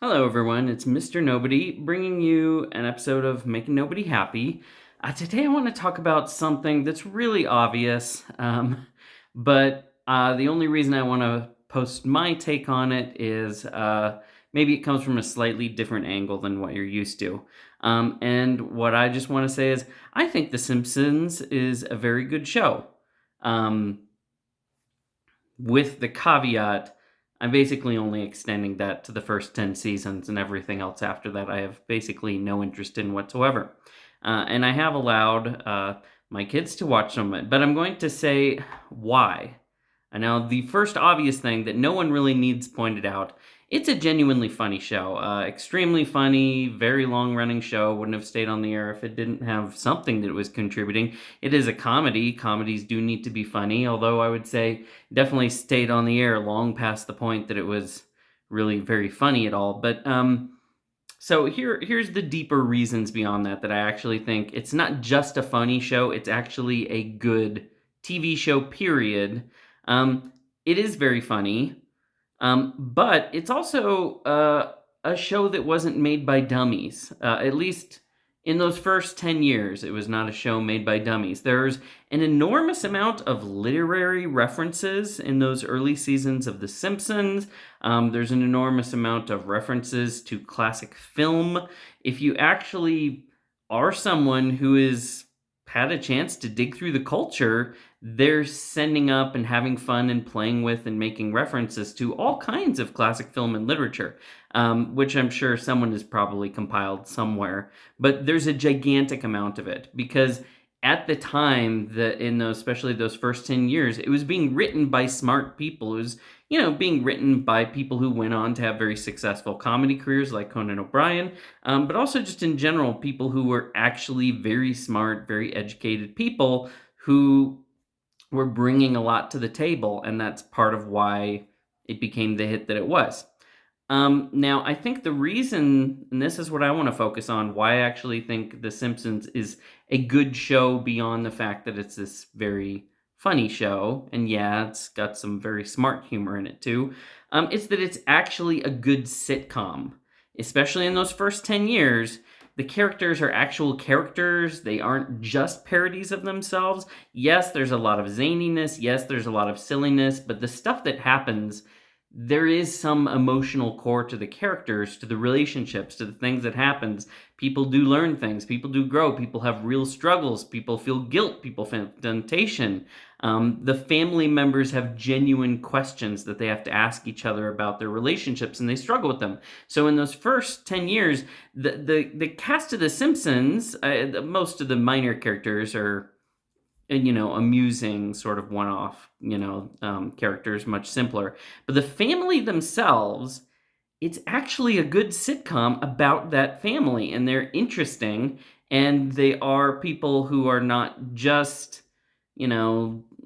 Hello, everyone. It's Mr. Nobody bringing you an episode of Making Nobody Happy. Today, I want to talk about something that's really obvious, but the only reason I want to post my take on it is maybe it comes from a slightly different angle than what you're used to. And what I just want to say is, I think The Simpsons is a very good show. Um, with the caveat, I'm basically only extending that to the first 10 seasons, and everything else after that I have basically no interest in whatsoever. And I have allowed my kids to watch some of it, but I'm going to say why. And now, the first obvious thing that no one really needs pointed out, it's a genuinely funny show. Extremely funny, very long running show. Wouldn't have stayed on the air if it didn't have something that was contributing. It is a comedy. Comedies do need to be funny, although I would say definitely stayed on the air long past the point that it was really very funny at all. But here's the deeper reasons beyond that I actually think it's not just a funny show, it's actually a good TV show, period. It is very funny, but it's also a show that wasn't made by dummies. At least in those first 10 years, it was not a show made by dummies. There's an enormous amount of literary references in those early seasons of The Simpsons. There's an enormous amount of references to classic film. If you actually are someone who has had a chance to dig through the culture, they're sending up and having fun and playing with and making references to all kinds of classic film and literature, which I'm sure someone has probably compiled somewhere. But there's a gigantic amount of it because at the time that in those, especially those first 10 years, it was being written by smart people. It was, being written by people who went on to have very successful comedy careers like Conan O'Brien, but also just in general, people who were actually very smart, very educated people who were bringing a lot to the table, and that's part of why it became the hit that it was. Now, I think the reason, and this is what I want to focus on, why I actually think The Simpsons is a good show beyond the fact that it's this very funny show, and yeah, it's got some very smart humor in it too, it's that it's actually a good sitcom. Especially in those first 10 years, the characters are actual characters. They aren't just parodies of themselves. Yes, there's a lot of zaniness. Yes, there's a lot of silliness, but the stuff that happens, there is some emotional core to the characters, to the relationships, to the things that happens. People do learn things. People do grow. People have real struggles. People feel guilt. People feel temptation. The family members have genuine questions that they have to ask each other about their relationships, and they struggle with them. So in those first 10 years, the cast of The Simpsons, most of the minor characters are amusing sort of one-off, characters, much simpler. But the family themselves, it's actually a good sitcom about that family, and they're interesting, and they are people who are not just,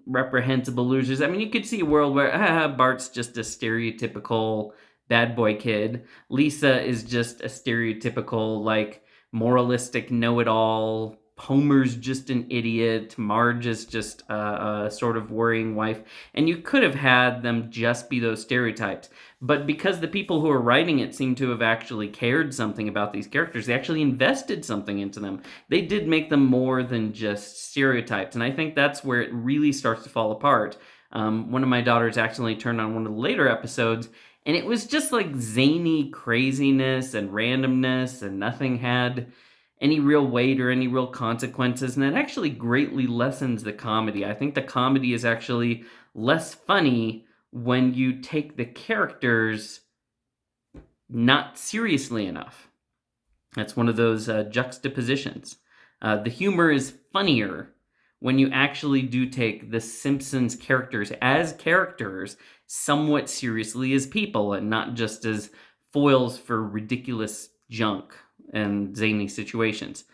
reprehensible losers. I mean, you could see a world where Bart's just a stereotypical bad boy kid. Lisa is just a stereotypical, like, moralistic know-it-all. Homer's just an idiot. Marge is just a sort of worrying wife. And you could have had them just be those stereotypes. But because the people who are writing it seem to have actually cared something about these characters, they actually invested something into them. They did make them more than just stereotypes. And I think that's where it really starts to fall apart. One of my daughters accidentally turned on one of the later episodes, and it was just like zany craziness and randomness, and nothing had any real weight or any real consequences, and that actually greatly lessens the comedy. I think the comedy is actually less funny when you take the characters not seriously enough. That's one of those juxtapositions. The humor is funnier when you actually do take the Simpsons characters as characters somewhat seriously as people and not just as foils for ridiculous junk and zany situations.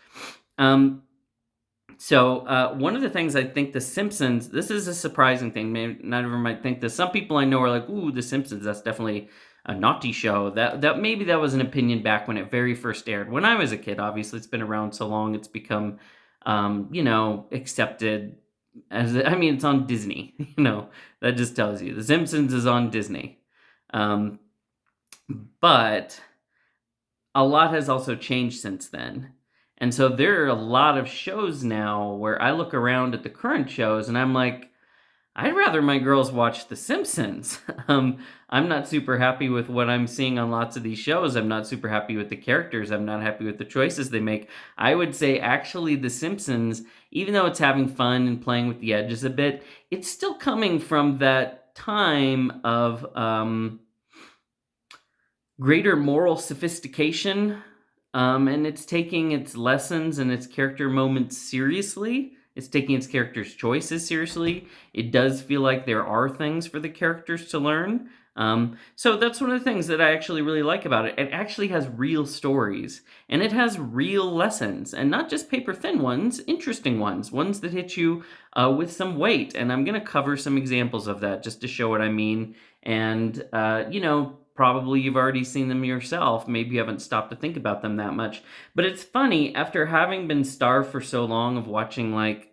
One of the things I think The Simpsons, this is a surprising thing, maybe not everyone might think this. Some people I know are like, ooh, The Simpsons, that's definitely a naughty show. That maybe that was an opinion back when it very first aired. When I was a kid, obviously it's been around so long, it's become, accepted as, it's on Disney, that just tells you. The Simpsons is on Disney. But a lot has also changed since then. And so there are a lot of shows now where I look around at the current shows and I'm like, I'd rather my girls watch The Simpsons. I'm not super happy with what I'm seeing on lots of these shows. I'm not super happy with the characters. I'm not happy with the choices they make. I would say, actually, The Simpsons, even though it's having fun and playing with the edges a bit, it's still coming from that time of greater moral sophistication, and it's taking its lessons and its character moments seriously. It's taking its characters' choices seriously. It does feel like there are things for the characters to learn. So that's one of the things that I actually really like about it. It actually has real stories and it has real lessons, and not just paper thin ones, interesting ones, ones that hit you with some weight. And I'm going to cover some examples of that just to show what I mean. And, probably you've already seen them yourself. Maybe you haven't stopped to think about them that much. But it's funny, after having been starved for so long of watching like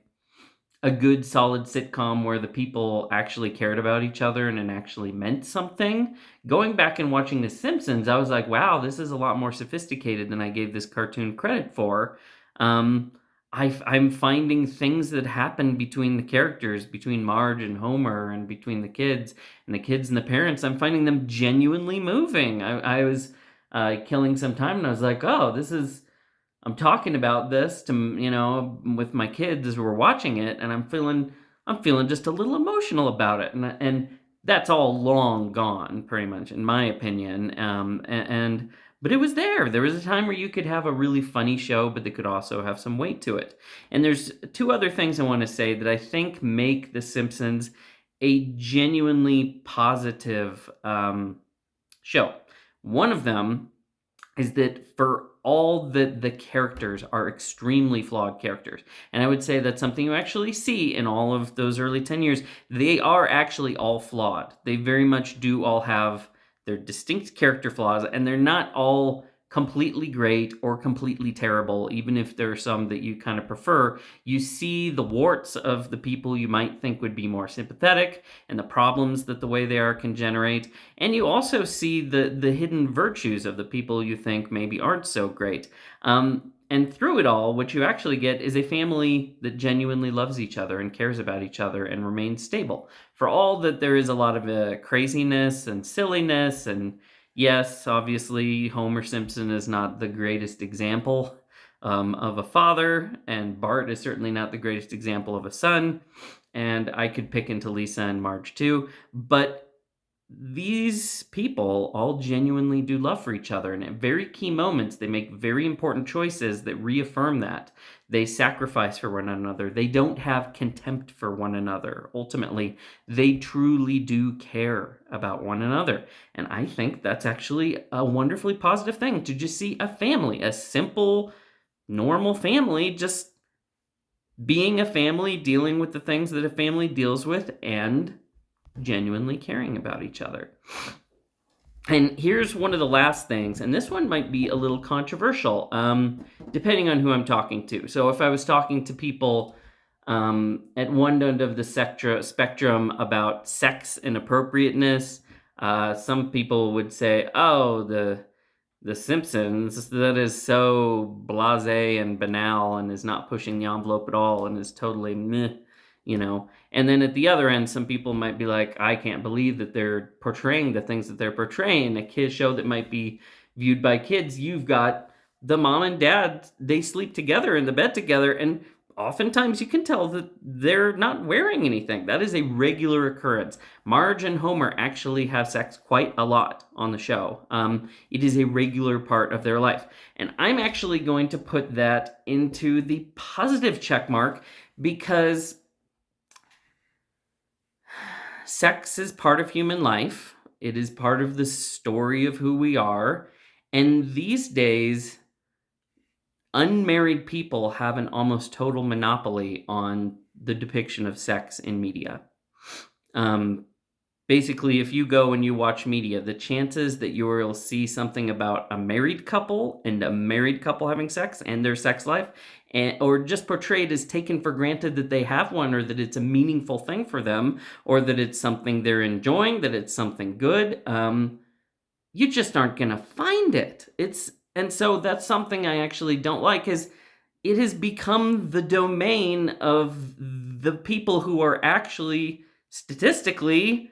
a good solid sitcom where the people actually cared about each other and it actually meant something, going back and watching The Simpsons, I was like, wow, this is a lot more sophisticated than I gave this cartoon credit for. Um, I'm finding things that happen between the characters, between Marge and Homer, and between the kids and the kids and the parents. I'm finding them genuinely moving. I was killing some time and I was like, oh, this is I'm talking about this to with my kids as we're watching it, and I'm feeling just a little emotional about it, and that's all long gone, pretty much, in my opinion. And but it was there. There was a time where you could have a really funny show, but that could also have some weight to it. And there's two other things I want to say that I think make The Simpsons a genuinely positive show. One of them is that for all that the characters are extremely flawed characters, and I would say that's something you actually see in all of those early 10 years, they are actually all flawed. They very much do all have their distinct character flaws, and they're not all completely great or completely terrible, even if there are some that you kind of prefer. You see the warts of the people you might think would be more sympathetic and the problems that the way they are can generate, and you also see the hidden virtues of the people you think maybe aren't so great. And through it all, what you actually get is a family that genuinely loves each other and cares about each other and remains stable. For all that there is a lot of craziness and silliness, and yes, obviously Homer Simpson is not the greatest example of a father, and Bart is certainly not the greatest example of a son, and I could pick into Lisa and Marge too, but these people all genuinely do love for each other, and at very key moments they make very important choices that reaffirm that. They sacrifice for one another. They don't have contempt for one another. Ultimately, they truly do care about one another, and I think that's actually a wonderfully positive thing, to just see a family, a simple normal family, just being a family, dealing with the things that a family deals with, and genuinely caring about each other. And here's one of the last things, and this one might be a little controversial, depending on who I'm talking to. So if I was talking to people at one end of the spectrum about sex and appropriateness, some people would say, "Oh, the Simpsons, that is so blasé and banal and is not pushing the envelope at all and is totally meh." And then at the other end, some people might be like, I can't believe that they're portraying the things that they're portraying. A kid show that might be viewed by kids, you've got the mom and dad, they sleep together in the bed together, and oftentimes you can tell that they're not wearing anything. That is a regular occurrence. Marge and Homer actually have sex quite a lot on the show. It is a regular part of their life. And I'm actually going to put that into the positive check mark, because sex is part of human life. It is part of the story of who we are. And these days, unmarried people have an almost total monopoly on the depiction of sex in media. Um, Basically, if you go and you watch media, the chances that you will see something about a married couple and a married couple having sex and their sex life, or just portrayed as taken for granted that they have one, or that it's a meaningful thing for them, or that it's something they're enjoying, that it's something good, you just aren't going to find it. And so that's something I actually don't like, is it has become the domain of the people who are actually statistically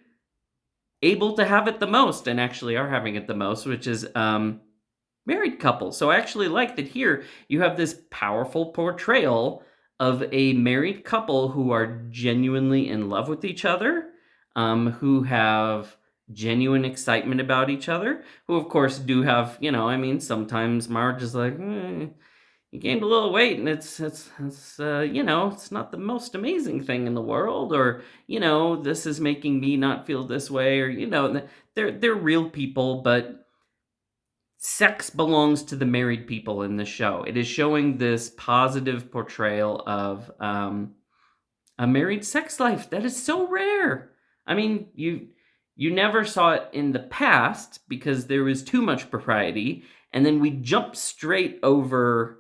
able to have it the most and actually are having it the most, which is married couples. So I actually like that here you have this powerful portrayal of a married couple who are genuinely in love with each other, who have genuine excitement about each other, who of course do have, I mean, sometimes Marge is like, you gained a little weight and it's not the most amazing thing in the world, or this is making me not feel this way, or they're real people, but sex belongs to the married people in the show. It is showing this positive portrayal of a married sex life that is so rare. I mean, you never saw it in the past because there was too much propriety, and then we jump straight over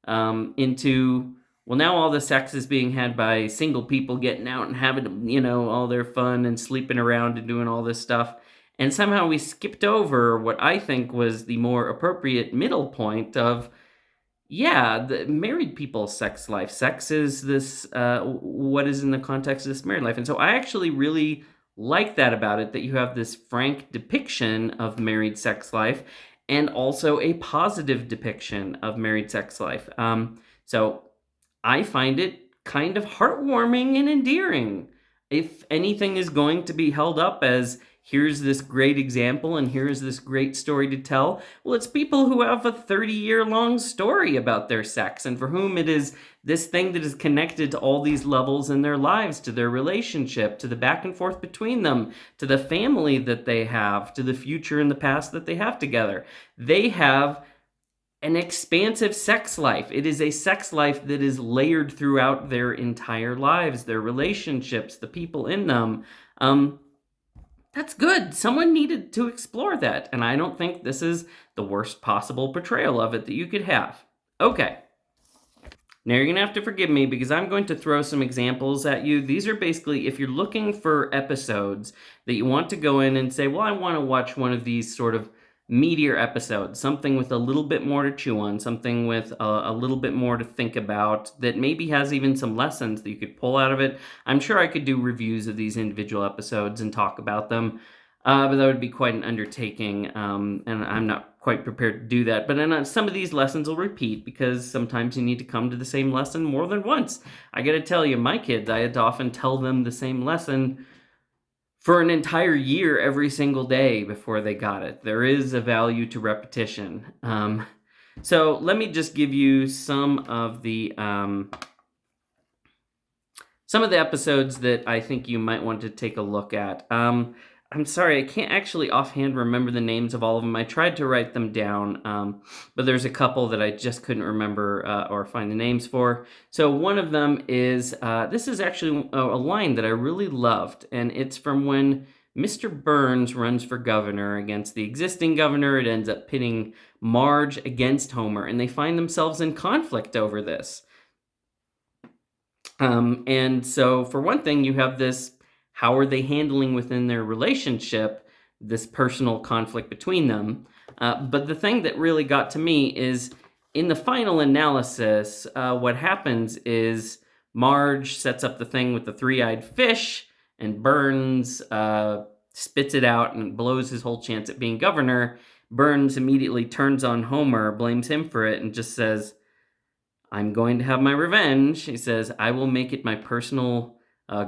into, well, now all the sex is being had by single people getting out and having, all their fun and sleeping around and doing all this stuff. And somehow we skipped over what I think was the more appropriate middle point of, yeah, the married people's sex life. Sex is this, what is in the context of this married life. And so I actually really like that about it, that you have this frank depiction of married sex life and also a positive depiction of married sex life. So I find it kind of heartwarming and endearing. If anything is going to be held up as, here's this great example and here's this great story to tell, well, it's people who have a 30-year-long story about their sex and for whom it is this thing that is connected to all these levels in their lives, to their relationship, to the back and forth between them, to the family that they have, to the future and the past that they have together. They have an expansive sex life. It is a sex life that is layered throughout their entire lives, their relationships, the people in them. That's good. Someone needed to explore that, and I don't think this is the worst possible portrayal of it that you could have. Okay. Now you're going to have to forgive me because I'm going to throw some examples at you. These are basically, if you're looking for episodes that you want to go in and say, well, I want to watch one of these sort of meatier episodes, something with a little bit more to chew on, something with a little bit more to think about, that maybe has even some lessons that you could pull out of it. I'm sure I could do reviews of these individual episodes and talk about them. But that would be quite an undertaking, and I'm not quite prepared to do that. But then some of these lessons will repeat because sometimes you need to come to the same lesson more than once. I gotta tell you, my kids, I had to often tell them the same lesson for an entire year every single day before they got it. There is a value to repetition. So let me just give you some of the episodes that I think you might want to take a look at. I'm sorry, I can't actually offhand remember the names of all of them. I tried to write them down, but there's a couple that I just couldn't remember or find the names for. So one of them is, this is actually a line that I really loved, and it's from when Mr. Burns runs for governor against the existing governor. It ends up pitting Marge against Homer, and they find themselves in conflict over this. And so, for one thing, you have this, how are they handling within their relationship this personal conflict between them? But the thing that really got to me is, in the final analysis, what happens is Marge sets up the thing with the three-eyed fish, and Burns spits it out and blows his whole chance at being governor. Burns immediately turns on Homer, blames him for it, and just says, I'm going to have my revenge. He says, I will make it my personal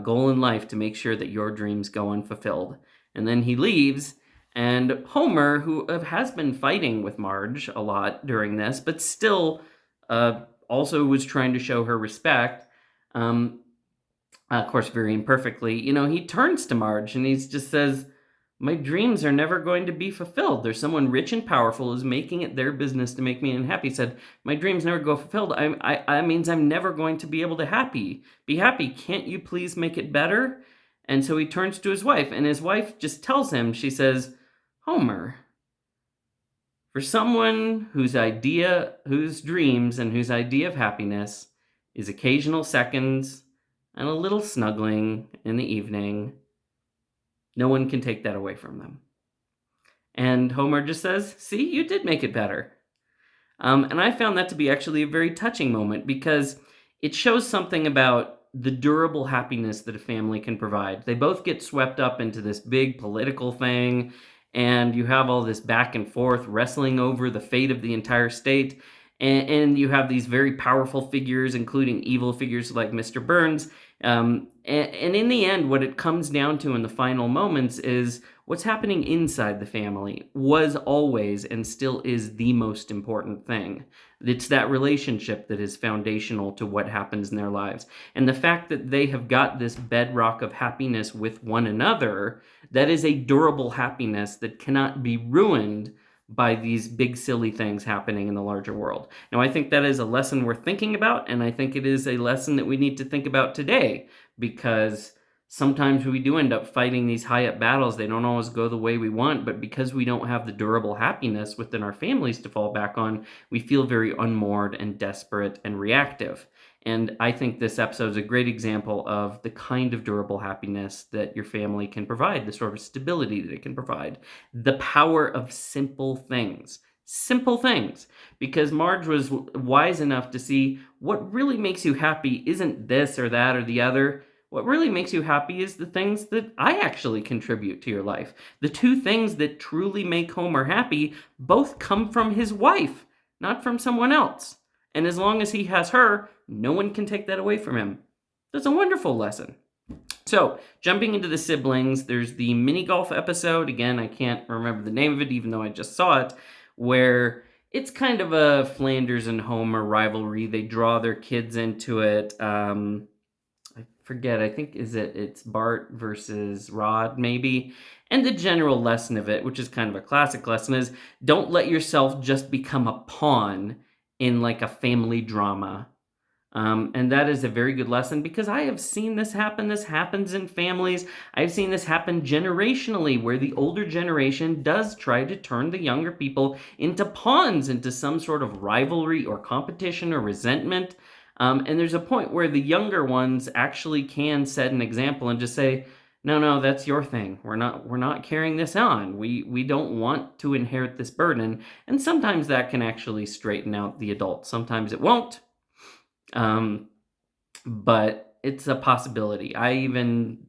goal in life to make sure that your dreams go unfulfilled. And then he leaves, and Homer, who has been fighting with Marge a lot during this, but still also was trying to show her respect, of course, very imperfectly, he turns to Marge and he just says, my dreams are never going to be fulfilled. There's someone rich and powerful who's making it their business to make me unhappy. He said, my dreams never go fulfilled. I means I'm never going to be able to be happy. Can't you please make it better? And so he turns to his wife, and his wife just tells him, she says, Homer, for someone whose dreams and whose idea of happiness is occasional seconds and a little snuggling in the evening, no one can take that away from them. And Homer just says, see, you did make it better. And I found that to be actually a very touching moment because it shows something about the durable happiness that a family can provide. They both get swept up into this big political thing, and you have all this back and forth wrestling over the fate of the entire state. And you have these very powerful figures, including evil figures like Mr. Burns. And in the end, what it comes down to in the final moments is what's happening inside the family was always and still is the most important thing. It's that relationship that is foundational to what happens in their lives. And the fact that they have got this bedrock of happiness with one another, that is a durable happiness that cannot be ruined by these big silly things happening in the larger world. Now, I think that is a lesson worth thinking about, and I think it is a lesson that we need to think about today, because sometimes we do end up fighting these high up battles. They don't always go the way we want, but because we don't have the durable happiness within our families to fall back on, we feel very unmoored and desperate and reactive. And I think this episode is a great example of the kind of durable happiness that your family can provide, the sort of stability that it can provide, the power of simple things. Simple things. Because Marge was wise enough to see what really makes you happy isn't this or that or the other. What really makes you happy is the things that I actually contribute to your life. The two things that truly make Homer happy both come from his wife, not from someone else. And as long as he has her, no one can take that away from him. That's a wonderful lesson. So, jumping into the siblings, there's the mini golf episode. Again, I can't remember the name of it, even though I just saw it, where it's kind of a Flanders and Homer rivalry. They draw their kids into it. I forget. I think it's Bart versus Rod, maybe. And the general lesson of it, which is kind of a classic lesson, is don't let yourself just become a pawn in like a family drama. And that is a very good lesson because I have seen this happen. This happens in families. I've seen this happen generationally where the older generation does try to turn the younger people into pawns, into some sort of rivalry or competition or resentment. And there's a point where the younger ones actually can set an example and just say, no, that's your thing. We're not carrying this on. We don't want to inherit this burden. And sometimes that can actually straighten out the adults. Sometimes it won't. But it's a possibility.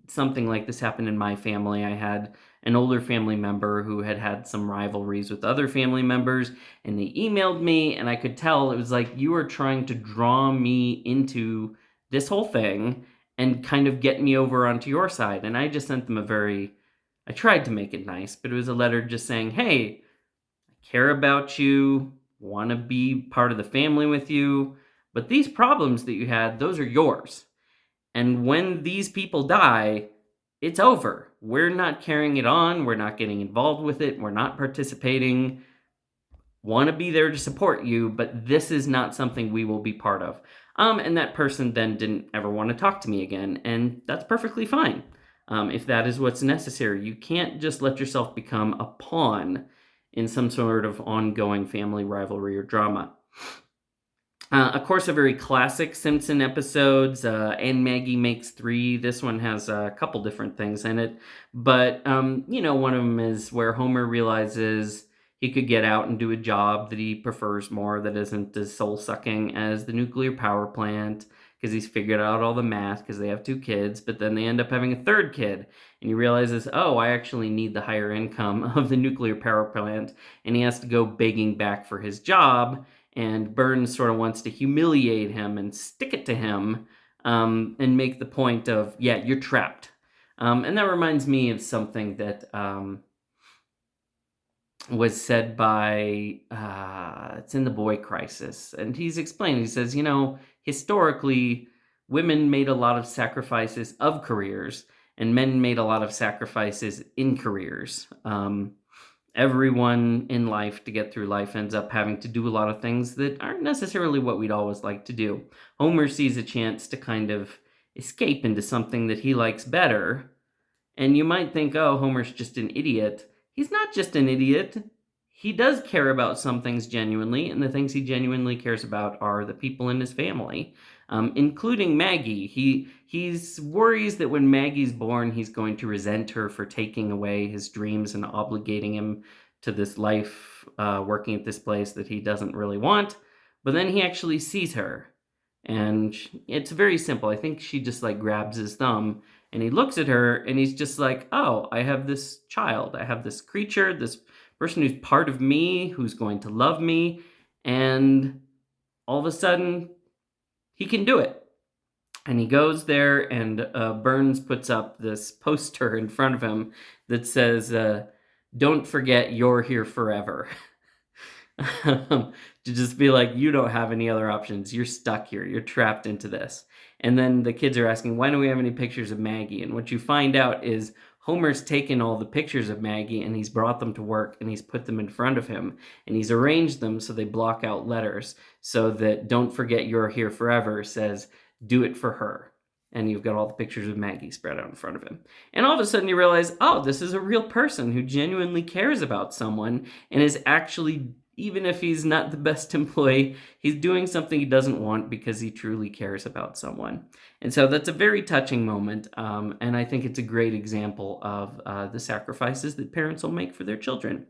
Something like this happened in my family. I had an older family member who had some rivalries with other family members, and they emailed me, and I could tell it was like, you are trying to draw me into this whole thing and kind of get me over onto your side. And I just sent them I tried to make it nice, but it was a letter just saying, hey, I care about you, want to be part of the family with you, but these problems that you had, those are yours. And when these people die, it's over. We're not carrying it on. We're not getting involved with it. We're not participating. Want to be there to support you, but this is not something we will be part of. And that person then didn't ever want to talk to me again, and that's perfectly fine. If that is what's necessary, you can't just let yourself become a pawn in some sort of ongoing family rivalry or drama. Of course, a very classic Simpson episodes, and Maggie Makes Three. This one has a couple different things in it, but one of them is where Homer realizes he could get out and do a job that he prefers more, that isn't as soul-sucking as the nuclear power plant, because he's figured out all the math, because they have two kids, but then they end up having a third kid, and he realizes, oh, I actually need the higher income of the nuclear power plant, and he has to go begging back for his job. And Burns sort of wants to humiliate him and stick it to him, and make the point of, yeah, you're trapped. And that reminds me of something that was said by, it's in The Boy Crisis. And he's explaining, he says, historically, women made a lot of sacrifices of careers, and men made a lot of sacrifices in careers. Everyone in life, to get through life, ends up having to do a lot of things that aren't necessarily what we'd always like to do. Homer sees a chance to kind of escape into something that he likes better. And you might think, oh, Homer's just an idiot. He's not just an idiot. He does care about some things genuinely, and the things he genuinely cares about are the people in his family, including Maggie. He's worries that when Maggie's born, he's going to resent her for taking away his dreams and obligating him to this life working at this place that he doesn't really want. But then he actually sees her, and it's very simple. I think she just like grabs his thumb, and he looks at her, and he's just like, "Oh, I have this child. I have this creature, this person who's part of me, who's going to love me." And all of a sudden, he can do it. And he goes there, and Burns puts up this poster in front of him that says, "Don't forget you're here forever." To just be like, you don't have any other options. You're stuck here. You're trapped into this. And then the kids are asking, why don't we have any pictures of Maggie? And what you find out is Homer's taken all the pictures of Maggie and he's brought them to work and he's put them in front of him and he's arranged them so they block out letters so that "Don't forget you're here forever" says, "Do it for her." And you've got all the pictures of Maggie spread out in front of him. And all of a sudden you realize, oh, this is a real person who genuinely cares about someone and is actually, even if he's not the best employee, he's doing something he doesn't want because he truly cares about someone. And so that's a very touching moment. And I think it's a great example of the sacrifices that parents will make for their children.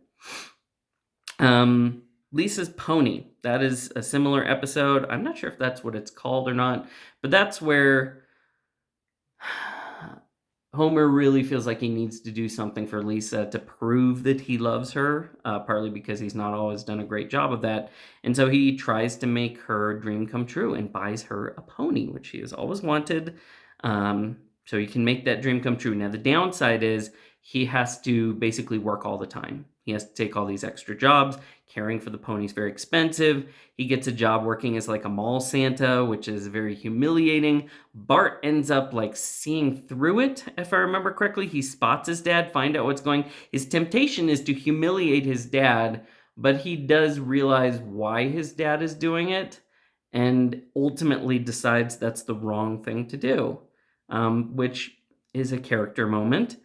Lisa's Pony. That is a similar episode. I'm not sure if that's what it's called or not, but that's where Homer really feels like he needs to do something for Lisa to prove that he loves her, partly because he's not always done a great job of that. And so he tries to make her dream come true and buys her a pony, which she has always wanted, so he can make that dream come true. Now, the downside is he has to basically work all the time. He has to take all these extra jobs. Caring for the pony is very expensive. He gets a job working as like a mall Santa, which is very humiliating. Bart ends up like seeing through it, if I remember correctly. He spots his dad, find out what's going. His temptation is to humiliate his dad, but he does realize why his dad is doing it and ultimately decides that's the wrong thing to do, which is a character moment.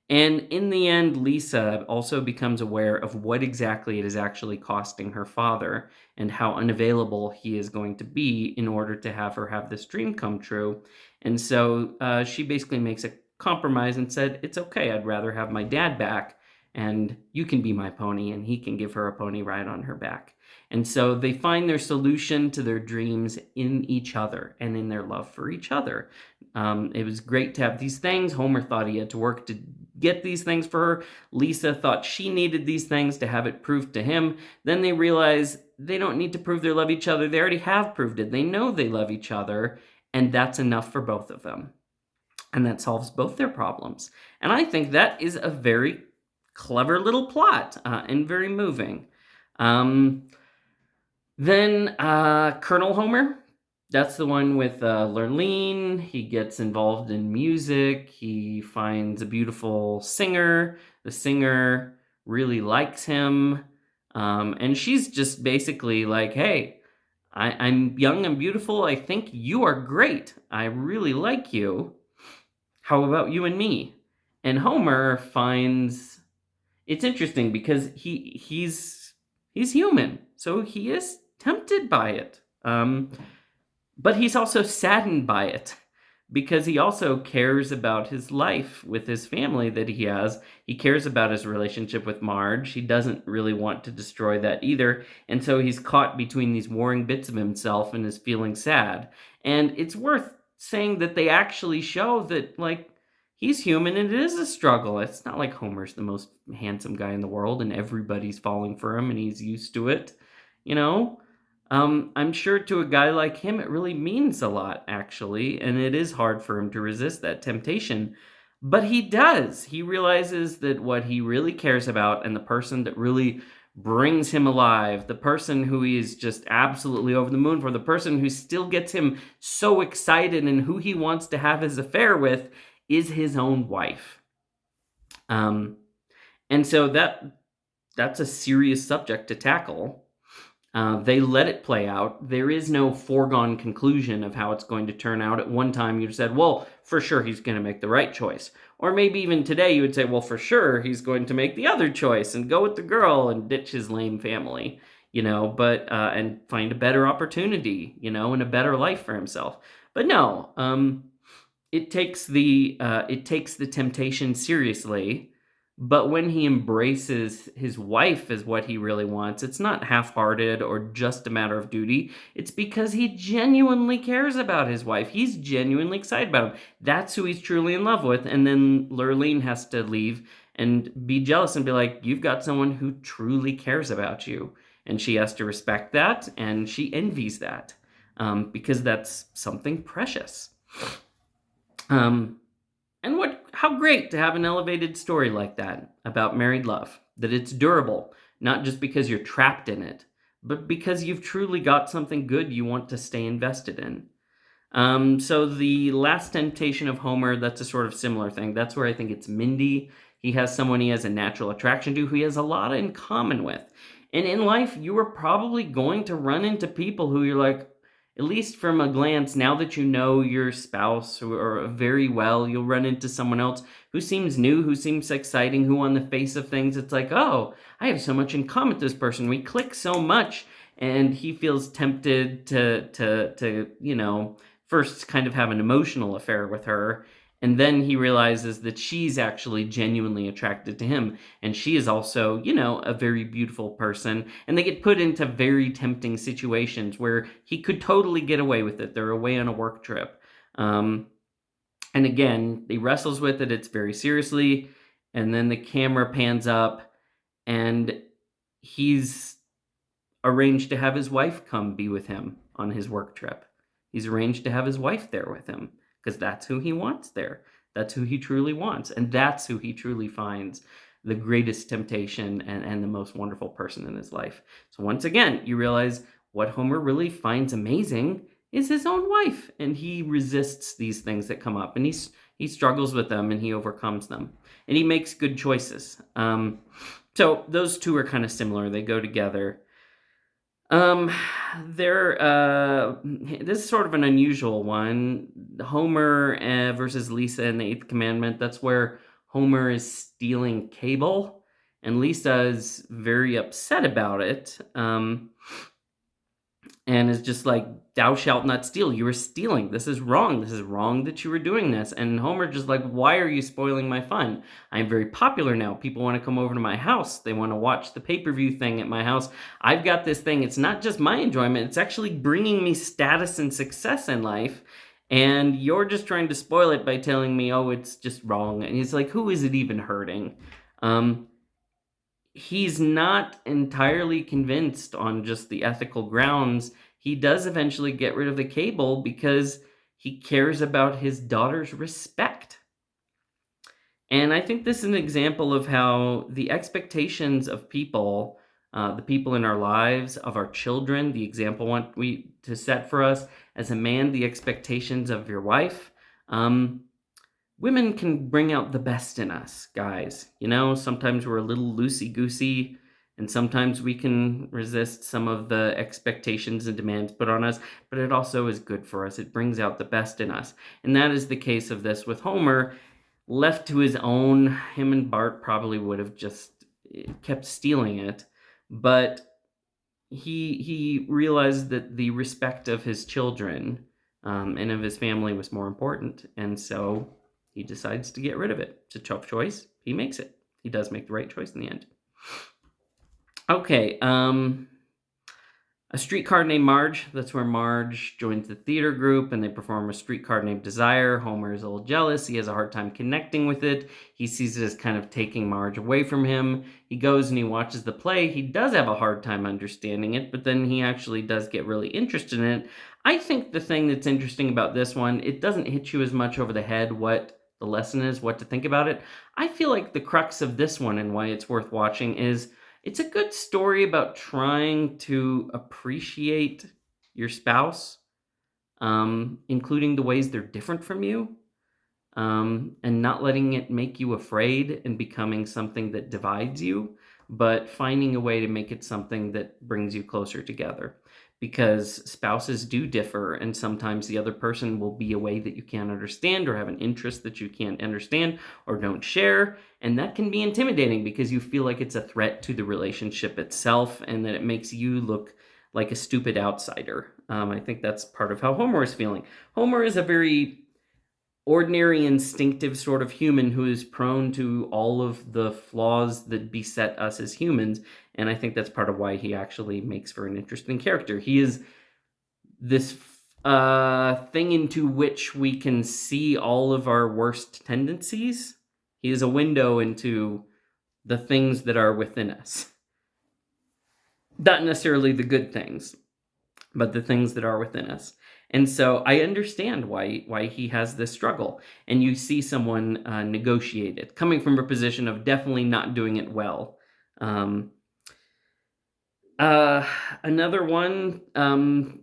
And in the end, Lisa also becomes aware of what exactly it is actually costing her father and how unavailable he is going to be in order to have her have this dream come true. And so she basically makes a compromise and said, "It's okay, I'd rather have my dad back, and you can be my pony," and he can give her a pony ride on her back. And so they find their solution to their dreams in each other and in their love for each other. It was great to have these things. Homer thought he had to work to get these things for her. Lisa thought she needed these things to have it proved to him. Then they realize they don't need to prove they love each other. They already have proved it. They know they love each other, and that's enough for both of them. And that solves both their problems. And I think that is a very clever little plot and very moving. Then Colonel Homer. That's the one with Lurleen. He gets involved in music. He finds a beautiful singer. The singer really likes him. And she's just basically like, "Hey, I'm young and beautiful. I think you are great. I really like you. How about you and me?" And Homer finds it's interesting because he's human, so he is tempted by it. But he's also saddened by it because he also cares about his life with his family that he has. He cares about his relationship with Marge. He doesn't really want to destroy that either. And so he's caught between these warring bits of himself and is feeling sad. And it's worth saying that they actually show that, like, he's human and it is a struggle. It's not like Homer's the most handsome guy in the world and everybody's falling for him and he's used to it, you know? I'm sure to a guy like him, it really means a lot, actually, and it is hard for him to resist that temptation. But he does. He realizes that what he really cares about and the person that really brings him alive, the person who he is just absolutely over the moon for, the person who still gets him so excited and who he wants to have his affair with, is his own wife. And so that's a serious subject to tackle. They let it play out. There is no foregone conclusion of how it's going to turn out. At one time, you said, well, for sure he's going to make the right choice. Or maybe even today, you would say, well, for sure he's going to make the other choice and go with the girl and ditch his lame family, but and find a better opportunity, and a better life for himself. But no, it takes the temptation seriously. But when he embraces his wife as what he really wants, it's not half-hearted or just a matter of duty. It's because he genuinely cares about his wife. He's genuinely excited about him. That's who he's truly in love with. And then Lurleen has to leave and be jealous and be like, you've got someone who truly cares about you. And she has to respect that, and she envies that, because that's something precious. Um, and how great to have an elevated story like that about married love, that it's durable, not just because you're trapped in it, but because you've truly got something good you want to stay invested in. So the last temptation of Homer, that's a sort of similar thing. That's where I think it's Mindy. He has someone he has a natural attraction to who he has a lot in common with. And in life, you are probably going to run into people who you're like, at least from a glance, now that you know your spouse or very well, you'll run into someone else who seems new, who seems exciting, who on the face of things, it's like, oh, I have so much in common with this person. We click so much. And he feels tempted to first kind of have an emotional affair with her, and then he realizes that she's actually genuinely attracted to him, and she is also, a very beautiful person, and they get put into very tempting situations where he could totally get away with it. They're away on a work trip. And again, he wrestles with it, it's very seriously, and then the camera pans up, and he's arranged to have his wife come be with him on his work trip. He's arranged to have his wife there with him because that's who he wants there. That's who he truly wants. And that's who he truly finds the greatest temptation and the most wonderful person in his life. So once again, you realize what Homer really finds amazing is his own wife. And he resists these things that come up. And he struggles with them and he overcomes them. And he makes good choices. So those two are kind of similar. They go together. There, this is sort of an unusual one. Homer versus Lisa in the Eighth Commandment. That's where Homer is stealing cable, and Lisa is very upset about it. And is just like, thou shalt not steal. You were stealing. This is wrong. This is wrong that you were doing this. And Homer just like, why are you spoiling my fun? I'm very popular now. People want to come over to my house. They want to watch the pay-per-view thing at my house. I've got this thing. It's not just my enjoyment. It's actually bringing me status and success in life. And you're just trying to spoil it by telling me, oh, it's just wrong. And he's like, who is it even hurting? He's not entirely convinced on just the ethical grounds. He does eventually get rid of the cable because he cares about his daughter's respect. And I think this is an example of how the expectations of people, the people in our lives, of our children, the example want we to set for us as a man, the expectations of your wife, women can bring out the best in us, guys. Sometimes we're a little loosey-goosey, and sometimes we can resist some of the expectations and demands put on us, but it also is good for us. It brings out the best in us. And that is the case of this with Homer. Left to his own, him and Bart probably would have just kept stealing it, but he realized that the respect of his children and of his family was more important, and so he decides to get rid of it. It's a tough choice. He makes it. He does make the right choice in the end. Okay, A Streetcar Named Marge. That's where Marge joins the theater group and they perform A Streetcar Named Desire. Homer is a little jealous. He has a hard time connecting with it. He sees it as kind of taking Marge away from him. He goes and he watches the play. He does have a hard time understanding it, but then he actually does get really interested in it. I think the thing that's interesting about this one, it doesn't hit you as much over the head what the lesson is, what to think about it. I feel like the crux of this one and why it's worth watching is it's a good story about trying to appreciate your spouse, including the ways they're different from you, and not letting it make you afraid and becoming something that divides you, but finding a way to make it something that brings you closer together. Because spouses do differ, and sometimes the other person will be a way that you can't understand or have an interest that you can't understand or don't share. And that can be intimidating because you feel like it's a threat to the relationship itself and that it makes you look like a stupid outsider. I think that's part of how Homer is feeling. Homer is a very ordinary, instinctive sort of human who is prone to all of the flaws that beset us as humans. And I think that's part of why he actually makes for an interesting character. He is this thing into which we can see all of our worst tendencies. He is a window into the things that are within us. Not necessarily the good things, but the things that are within us. And so I understand why he has this struggle. And you see someone negotiate it, coming from a position of definitely not doing it well. Um, uh, Another one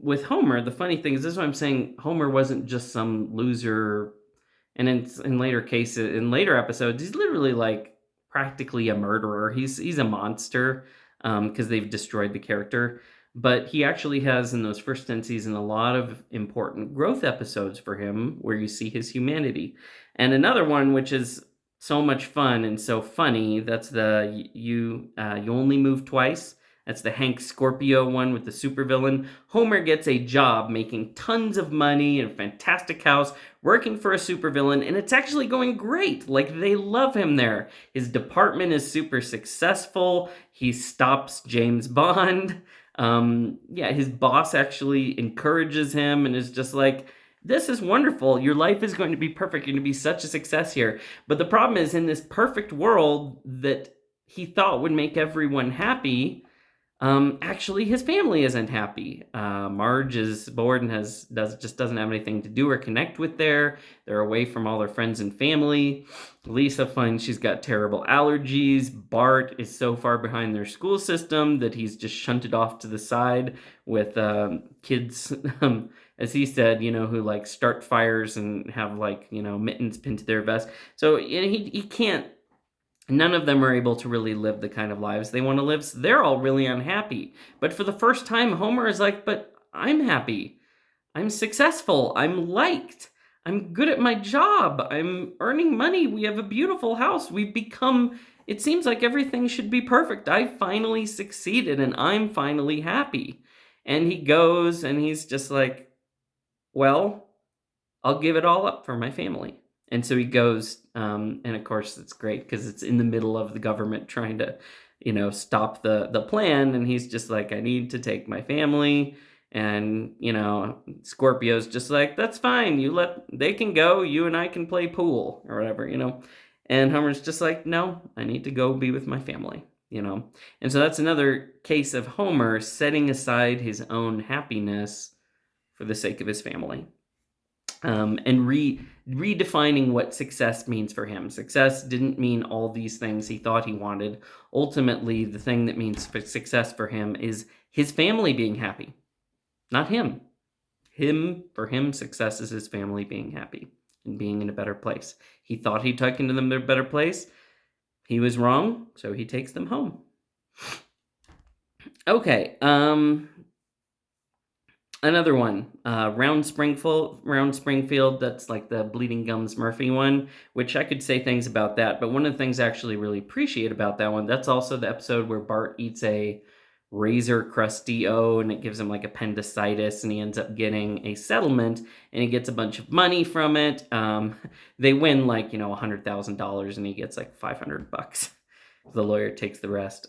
with Homer. The funny thing is, this is what I'm saying. Homer wasn't just some loser, and in later cases, in later episodes, he's literally like practically a murderer. He's a monster because they've destroyed the character. But he actually has in those first 10 seasons a lot of important growth episodes for him where you see his humanity. And another one which is so much fun and so funny. That's the you only move twice. That's the Hank Scorpio one with the supervillain. Homer gets a job making tons of money in a fantastic house, working for a supervillain, and it's actually going great. Like, they love him there. His department is super successful. He stops James Bond. Yeah, his boss actually encourages him and is just like, this is wonderful. Your life is going to be perfect. You're going to be such a success here. But the problem is, in this perfect world that he thought would make everyone happy, actually, his family isn't happy. Marge is bored and just doesn't have anything to do or connect with there. They're away from all their friends and family. Lisa finds she's got terrible allergies. Bart is so far behind their school system that he's just shunted off to the side with kids, as he said, who like start fires and have like mittens pinned to their vest. So he can't. None of them are able to really live the kind of lives they want to live. So they're all really unhappy. But for the first time, Homer is like, but I'm happy. I'm successful. I'm liked. I'm good at my job. I'm earning money. We have a beautiful house. It seems like everything should be perfect. I finally succeeded and I'm finally happy. And he goes and he's just like, well, I'll give it all up for my family. And so he goes, and of course it's great because it's in the middle of the government trying to, stop the plan. And he's just like, I need to take my family. And, Scorpio's just like, that's fine. They can go. You and I can play pool or whatever. And Homer's just like, no, I need to go be with my family. And so that's another case of Homer setting aside his own happiness for the sake of his family. And redefining what success means for him. Success didn't mean all these things he thought he wanted. Ultimately, the thing that means success for him is his family being happy, not him. For him, success is his family being happy and being in a better place. He thought he'd taken them to a better place. He was wrong, so he takes them home. Okay, another one, Round Springfield, that's like the Bleeding Gums Murphy one, which I could say things about that, but one of the things I actually really appreciate about that one, that's also the episode where Bart eats a razor crusty O and it gives him like appendicitis and he ends up getting a settlement and he gets a bunch of money from it. They win like, $100,000 and he gets like $500. The lawyer takes the rest.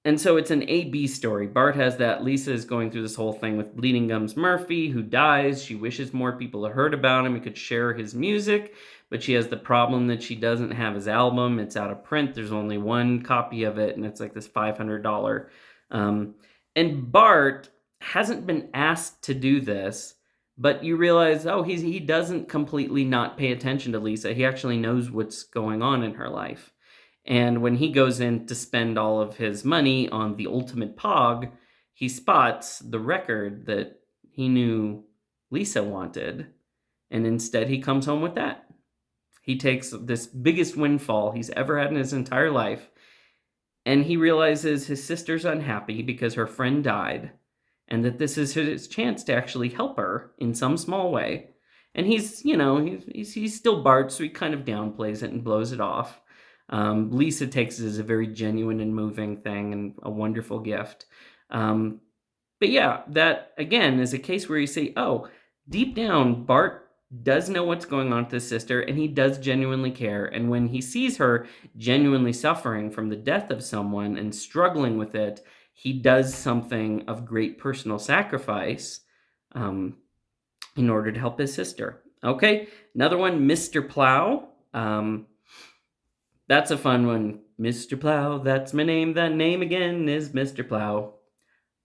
And so it's an A-B story. Bart has that. Lisa is going through this whole thing with Bleeding Gums Murphy, who dies. She wishes more people had heard about him and could share his music, but she has the problem that she doesn't have his album. It's out of print. There's only one copy of it, and it's like this $500. And Bart hasn't been asked to do this, but you realize, he doesn't completely not pay attention to Lisa. He actually knows what's going on in her life. And when he goes in to spend all of his money on the ultimate pog, he spots the record that he knew Lisa wanted. And instead he comes home with that. He takes this biggest windfall he's ever had in his entire life. And he realizes his sister's unhappy because her friend died. And that this is his chance to actually help her in some small way. And he's still Bart, so he kind of downplays it and blows it off. Lisa takes it as a very genuine and moving thing and a wonderful gift. But yeah, that again is a case where you say, Deep down, Bart does know what's going on with his sister, and he does genuinely care. And when he sees her genuinely suffering from the death of someone and struggling with it, he does something of great personal sacrifice um, in order to help his sister. Okay, another one, Mr. Plow. That's a fun one. Mr. Plow, that's my name. That name again is Mr. Plow.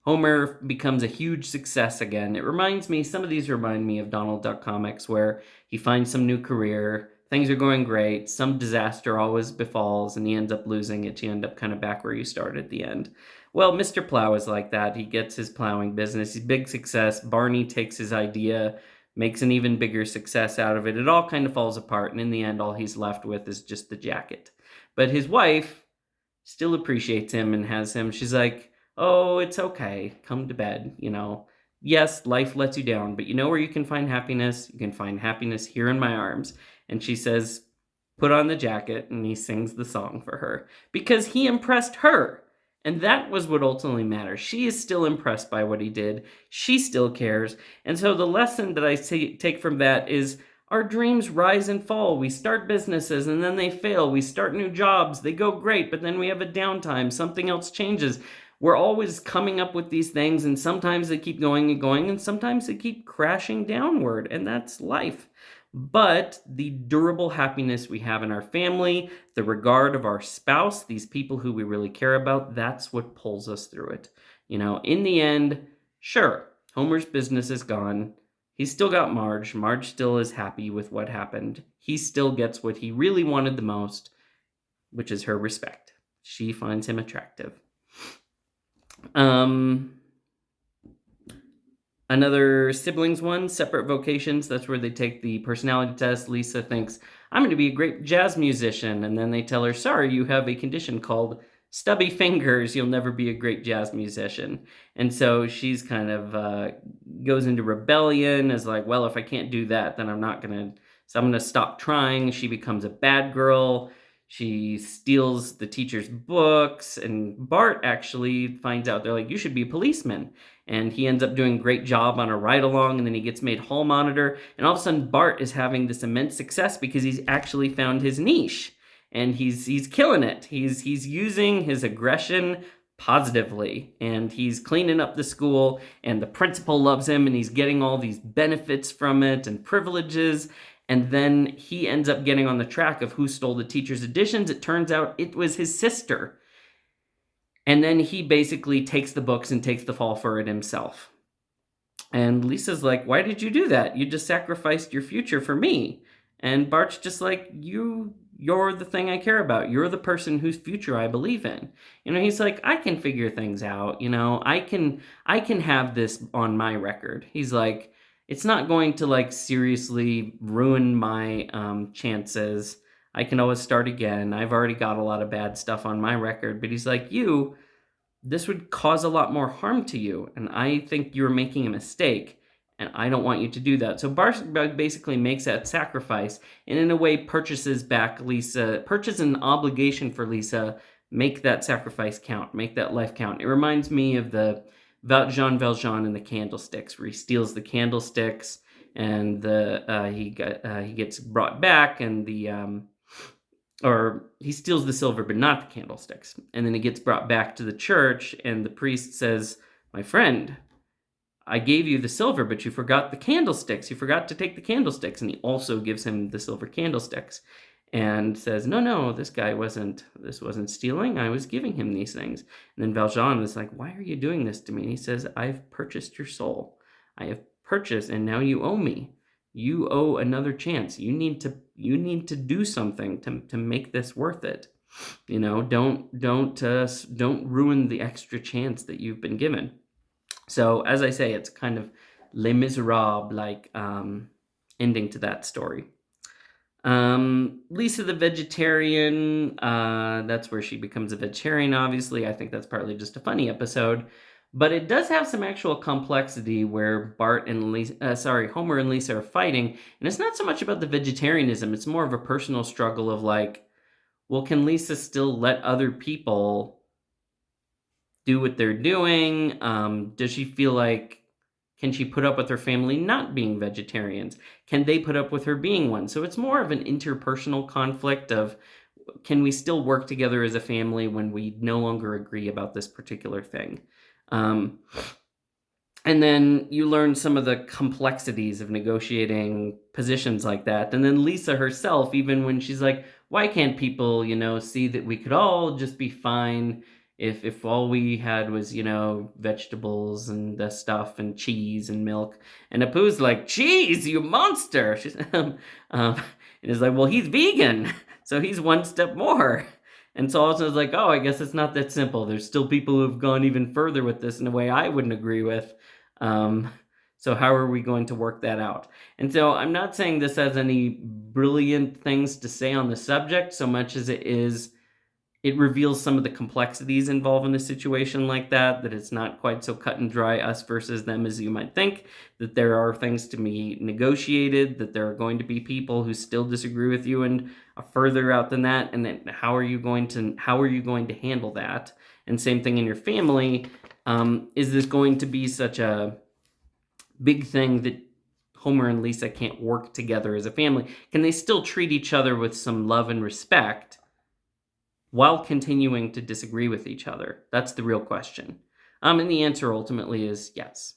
Homer becomes a huge success again. It reminds me, some of these remind me of Donald Duck comics where he finds some new career, things are going great, some disaster always befalls, and he ends up losing it. You end up kind of back where you started at the end. Well, Mr. Plow is like that. He gets his plowing business, he's a big success. Barney takes his idea, makes an even bigger success out of it. It all kind of falls apart, and in the end, all he's left with is just the jacket. But his wife still appreciates him and has him. She's like, "Oh, it's okay. Come to bed. Yes, life lets you down, but you know where you can find happiness? You can find happiness here in my arms." And she says, "Put on the jacket," and he sings the song for her because he impressed her. And that was what ultimately matters. She is still impressed by what he did. She still cares. And so the lesson that I take from that is our dreams rise and fall. We start businesses and then they fail. We start new jobs. They go great, but then we have a downtime. Something else changes. We're always coming up with these things, and sometimes they keep going and going, and sometimes they keep crashing downward, and that's life. But the durable happiness we have in our family, the regard of our spouse, these people who we really care about, that's what pulls us through it. In the end, sure, Homer's business is gone. He's still got Marge. Marge still is happy with what happened. He still gets what he really wanted the most, which is her respect. She finds him attractive. Another siblings one, separate vocations. That's where they take the personality test. Lisa thinks, "I'm going to be a great jazz musician." And then they tell her, "Sorry, you have a condition called stubby fingers. You'll never be a great jazz musician." And so she's kind of goes into rebellion, is like, "Well, if I can't do that, then I'm going to stop trying." She becomes a bad girl. She steals the teacher's books. And Bart actually finds out, they're like, "You should be a policeman." And he ends up doing a great job on a ride-along, and then he gets made hall monitor, and all of a sudden Bart is having this immense success because he's actually found his niche, and he's killing it. He's using his aggression positively, and he's cleaning up the school, and the principal loves him, and he's getting all these benefits from it and privileges. And then he ends up getting on the track of who stole the teacher's editions. It turns out it was his sister. And then he basically takes the books and takes the fall for it himself. And Lisa's like, "Why did you do that? You just sacrificed your future for me." And Bart's just like, you're the thing I care about. You're the person whose future I believe in. He's like, "I can figure things out. I can have this on my record." He's like, "It's not going to like seriously ruin my chances. I can always start again. I've already got a lot of bad stuff on my record." But he's like, "This would cause a lot more harm to you, and I think you're making a mistake, and I don't want you to do that." So Bart basically makes that sacrifice, and in a way purchases an obligation for Lisa. Make that sacrifice count, make that life count. It reminds me of the Jean Valjean and the candlesticks, where he steals the candlesticks, and he gets brought back, and or he steals the silver but not the candlesticks, and then he gets brought back to the church, and the priest says, "My friend, I gave you the silver, but you forgot the candlesticks. You forgot to take the candlesticks." And he also gives him the silver candlesticks and says, "No, this wasn't stealing. I was giving him these things." And then Valjean is like, "Why are you doing this to me?" And he says, "I've purchased your soul. I have purchased, and now you owe me. You owe another chance. You need to do something to make this worth it. Don't ruin the extra chance that you've been given." So as I say, it's kind of Les Miserables like ending to that story. Lisa the vegetarian, that's where she becomes a vegetarian, obviously. I think that's partly just a funny episode. But it does have some actual complexity where Homer and Lisa are fighting. And it's not so much about the vegetarianism. It's more of a personal struggle of like, well, can Lisa still let other people do what they're doing? Does she feel like Can she put up with her family not being vegetarians? Can they put up with her being one? So it's more of an interpersonal conflict of, can we still work together as a family when we no longer agree about this particular thing? Um, and then you learn some of the complexities of negotiating positions like that. And then Lisa herself, even when she's like, why can't people, see that we could all just be fine if all we had was, vegetables and the stuff and cheese and milk. And Apu's like, cheese, you monster. She's, and it's like, well, he's vegan, so he's one step more. And so also it's like, oh, I guess it's not that simple. There's still people who've gone even further with this in a way I wouldn't agree with. Um, so how are we going to work that out? And so I'm not saying this has any brilliant things to say on the subject so much as it reveals some of the complexities involved in a situation like that it's not quite so cut and dry, us versus them, as you might think, that there are things to be negotiated, that there are going to be people who still disagree with you and are further out than that, and then how are you going to handle that? And same thing in your family. Is this going to be such a big thing that Homer and Lisa can't work together as a family? Can they still treat each other with some love and respect while continuing to disagree with each other? That's the real question. And the answer ultimately is yes.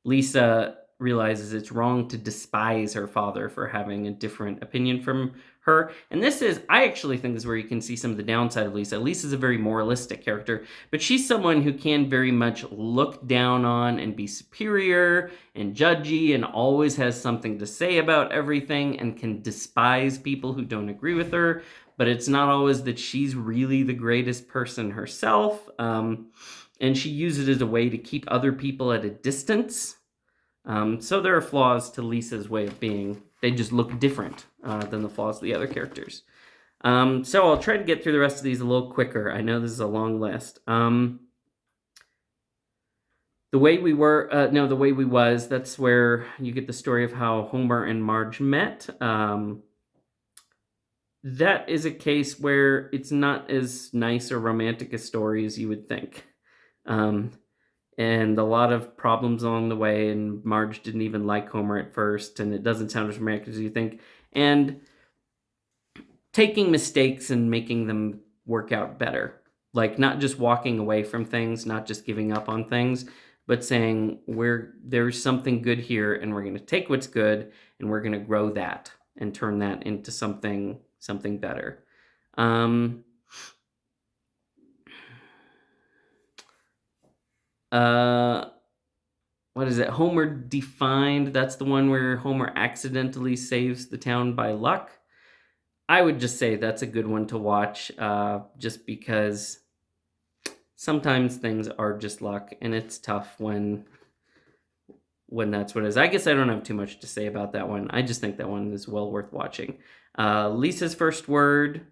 Lisa realizes it's wrong to despise her father for having a different opinion from her. And I actually think this is where you can see some of the downside of Lisa. Lisa's a very moralistic character, but she's someone who can very much look down on and be superior and judgy and always has something to say about everything and can despise people who don't agree with her. But it's not always that she's really the greatest person herself. And she uses it as a way to keep other people at a distance. So there are flaws to Lisa's way of being. They just look different than the flaws of the other characters. So I'll try to get through the rest of these a little quicker. I know this is a long list. The Way We Were, The Way We Was, that's where you get the story of how Homer and Marge met. That is a case where it's not as nice or romantic a story as you would think. And a lot of problems along the way, and Marge didn't even like Homer at first, and it doesn't sound as romantic as you think. And taking mistakes and making them work out better. Like, not just walking away from things, not just giving up on things, but saying, there's something good here, and we're going to take what's good, and we're going to grow that and turn that into something better. What is it? Homer Defined. That's the one where Homer accidentally saves the town by luck. I would just say that's a good one to watch, just because sometimes things are just luck, and it's tough when that's what it is. I guess I don't have too much to say about that one. I just think that one is well worth watching. Lisa's First Word.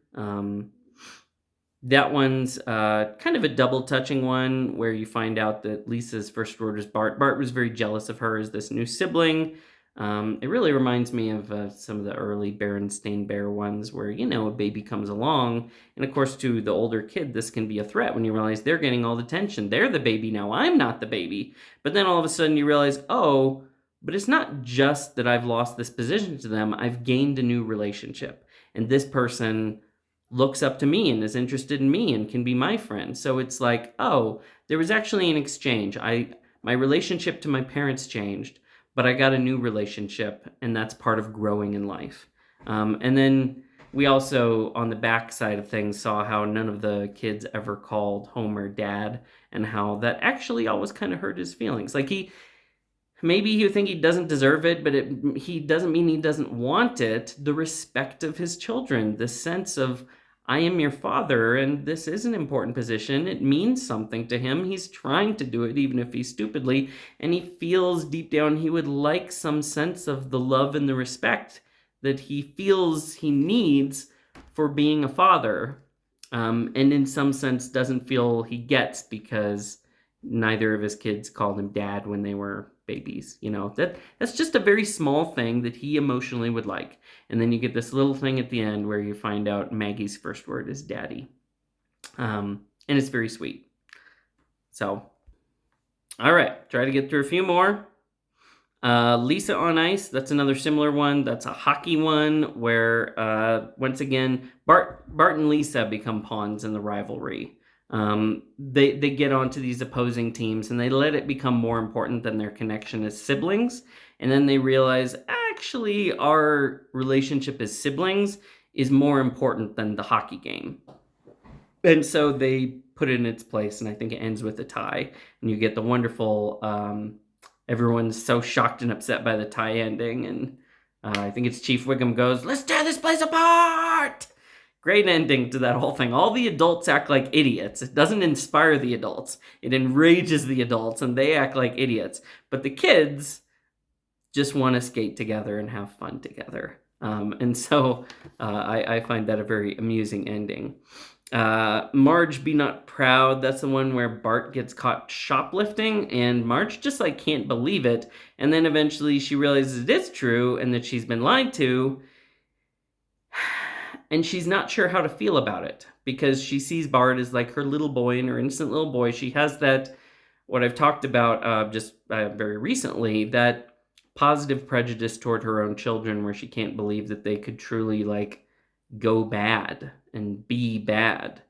That one's kind of a double touching one where you find out that Lisa's first word is Bart. Bart was very jealous of her as this new sibling. It really reminds me of some of the early Berenstain Bear ones where, a baby comes along. And of course, to the older kid, this can be a threat when you realize they're getting all the attention. They're the baby now. I'm not the baby. But then all of a sudden you realize, oh, but it's not just that I've lost this position to them. I've gained a new relationship. And this person looks up to me and is interested in me and can be my friend. So it's like, oh, there was actually an exchange. My relationship to my parents changed, but I got a new relationship, and that's part of growing in life. And then we also, on the back side of things, saw how none of the kids ever called Homer dad, and how that actually always kind of hurt his feelings. Like, maybe you think he doesn't deserve it, but he doesn't mean he doesn't want it. The respect of his children, the sense of, I am your father, and this is an important position. It means something to him. He's trying to do it, even if he's stupidly, and he feels deep down he would like some sense of the love and the respect that he feels he needs for being a father, and in some sense doesn't feel he gets because neither of his kids called him dad when they were babies. That's just a very small thing that he emotionally would like. And then you get this little thing at the end where you find out Maggie's first word is daddy. And it's very sweet. So All right, try to get through a few more. Lisa on Ice, that's another similar one. That's a hockey one where, once again, Bart and Lisa become pawns in the rivalry. They get onto these opposing teams and they let it become more important than their connection as siblings. And then they realize, actually, our relationship as siblings is more important than the hockey game. And so they put it in its place, and I think it ends with a tie. And you get the wonderful, everyone's so shocked and upset by the tie ending, and I think it's Chief Wiggum goes, "Let's tear this place apart!" Great ending to that whole thing. All the adults act like idiots. It doesn't inspire the adults. It enrages the adults, and they act like idiots. But the kids just want to skate together and have fun together. And so I find that a very amusing ending. Marge Be Not Proud, that's the one where Bart gets caught shoplifting, and Marge just like can't believe it. And then eventually she realizes it is true and that she's been lied to. And she's not sure how to feel about it because she sees Bart as like her little boy and her innocent little boy. She has that, what I've talked about just very recently, that positive prejudice toward her own children where she can't believe that they could truly like go bad and be bad.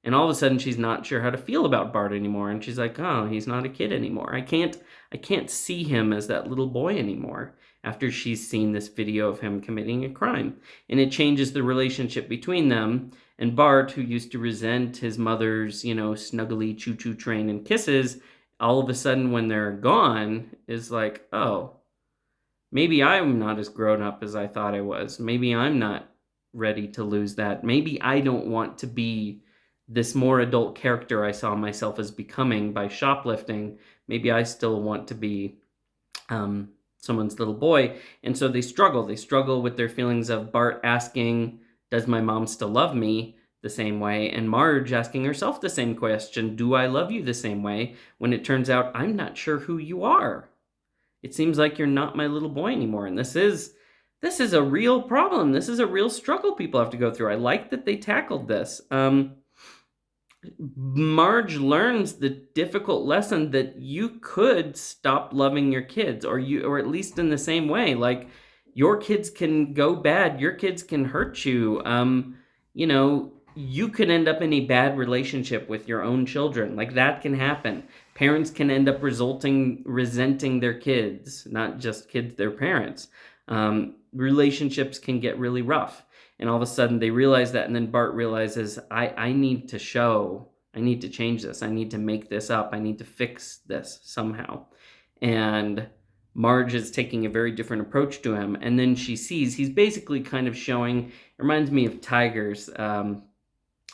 And all of a sudden she's not sure how to feel about Bart anymore, and she's like, "Oh, he's not a kid anymore. I can't see him as that little boy anymore." After she's seen this video of him committing a crime. And it changes the relationship between them. And Bart, who used to resent his mother's, snuggly choo-choo train and kisses, all of a sudden when they're gone is like, "Oh, maybe I'm not as grown up as I thought I was. Maybe I'm not ready to lose that. Maybe I don't want to be this more adult character I saw myself as becoming by shoplifting. Maybe I still want to be someone's little boy." And so they struggle. They struggle with their feelings of Bart asking, "Does my mom still love me the same way?" And Marge asking herself the same question, "Do I love you the same way?" When it turns out, I'm not sure who you are. It seems like you're not my little boy anymore. And this is a real problem. This is a real struggle people have to go through. I like that they tackled this. Marge learns the difficult lesson that you could stop loving your kids, or at least in the same way. Like, your kids can go bad, your kids can hurt you. You could end up in a bad relationship with your own children. Like, that can happen. Parents can end up resenting their kids, not just kids, their parents. Relationships can get really rough. And all of a sudden they realize that, and then Bart realizes, I need to change this. I need to make this up. I need to fix this somehow. And Marge is taking a very different approach to him. And then she sees, he's basically kind of showing, it reminds me of tigers.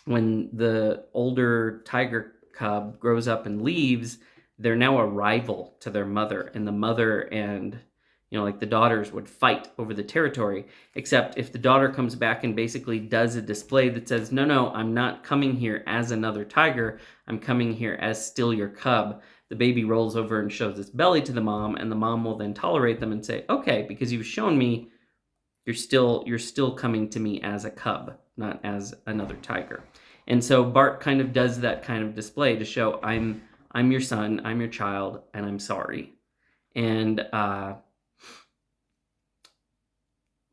When the older tiger cub grows up and leaves, they're now a rival to their mother. And the mother and like the daughters would fight over the territory, except if the daughter comes back and basically does a display that says, no, I'm not coming here as another tiger, I'm coming here as still your cub, the baby rolls over and shows its belly to the mom, and the mom will then tolerate them and say, "Okay, because you've shown me you're still coming to me as a cub, not as another tiger." And so Bart kind of does that kind of display to show, I'm your son, I'm your child, and I'm sorry. And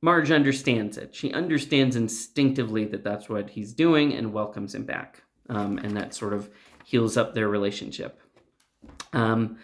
Marge understands it. She understands instinctively that that's what he's doing and welcomes him back. And that sort of heals up their relationship. Another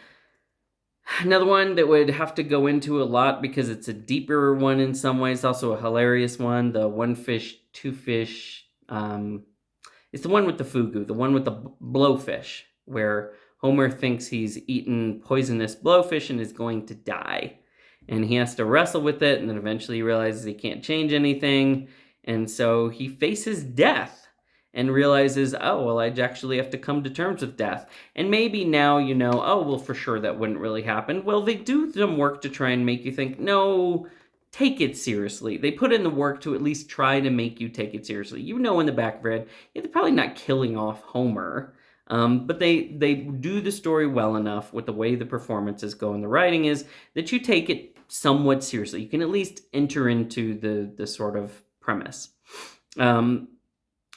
one that would have to go into a lot because it's a deeper one in some ways, also a hilarious one, the One Fish, Two Fish. It's the one with the fugu, the one with the blowfish, where Homer thinks he's eaten poisonous blowfish and is going to die. And he has to wrestle with it, and then eventually he realizes he can't change anything. And so he faces death and realizes, oh, well, I actually have to come to terms with death. And maybe now oh, well, for sure that wouldn't really happen. Well, they do some work to try and make you think, no, take it seriously. They put in the work to at least try to make you take it seriously. In the back of your head, they're probably not killing off Homer. But they do the story well enough with the way the performances go and the writing is that you take it somewhat seriously. You can at least enter into the sort of premise.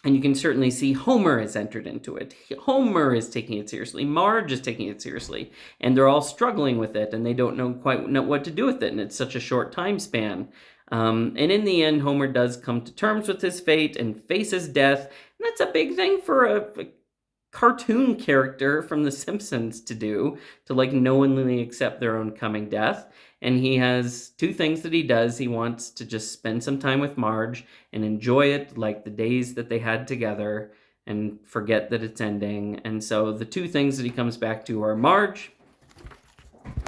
And you can certainly see Homer has entered into it. Homer is taking it seriously. Marge is taking it seriously. And they're all struggling with it, and they don't quite know what to do with it. And it's such a short time span. And in the end, Homer does come to terms with his fate and faces death. And that's a big thing for a cartoon character from The Simpsons to do, to like knowingly accept their own coming death. And he has two things that he does. He wants to just spend some time with Marge and enjoy it like the days that they had together and forget that it's ending. And so the two things that he comes back to are Marge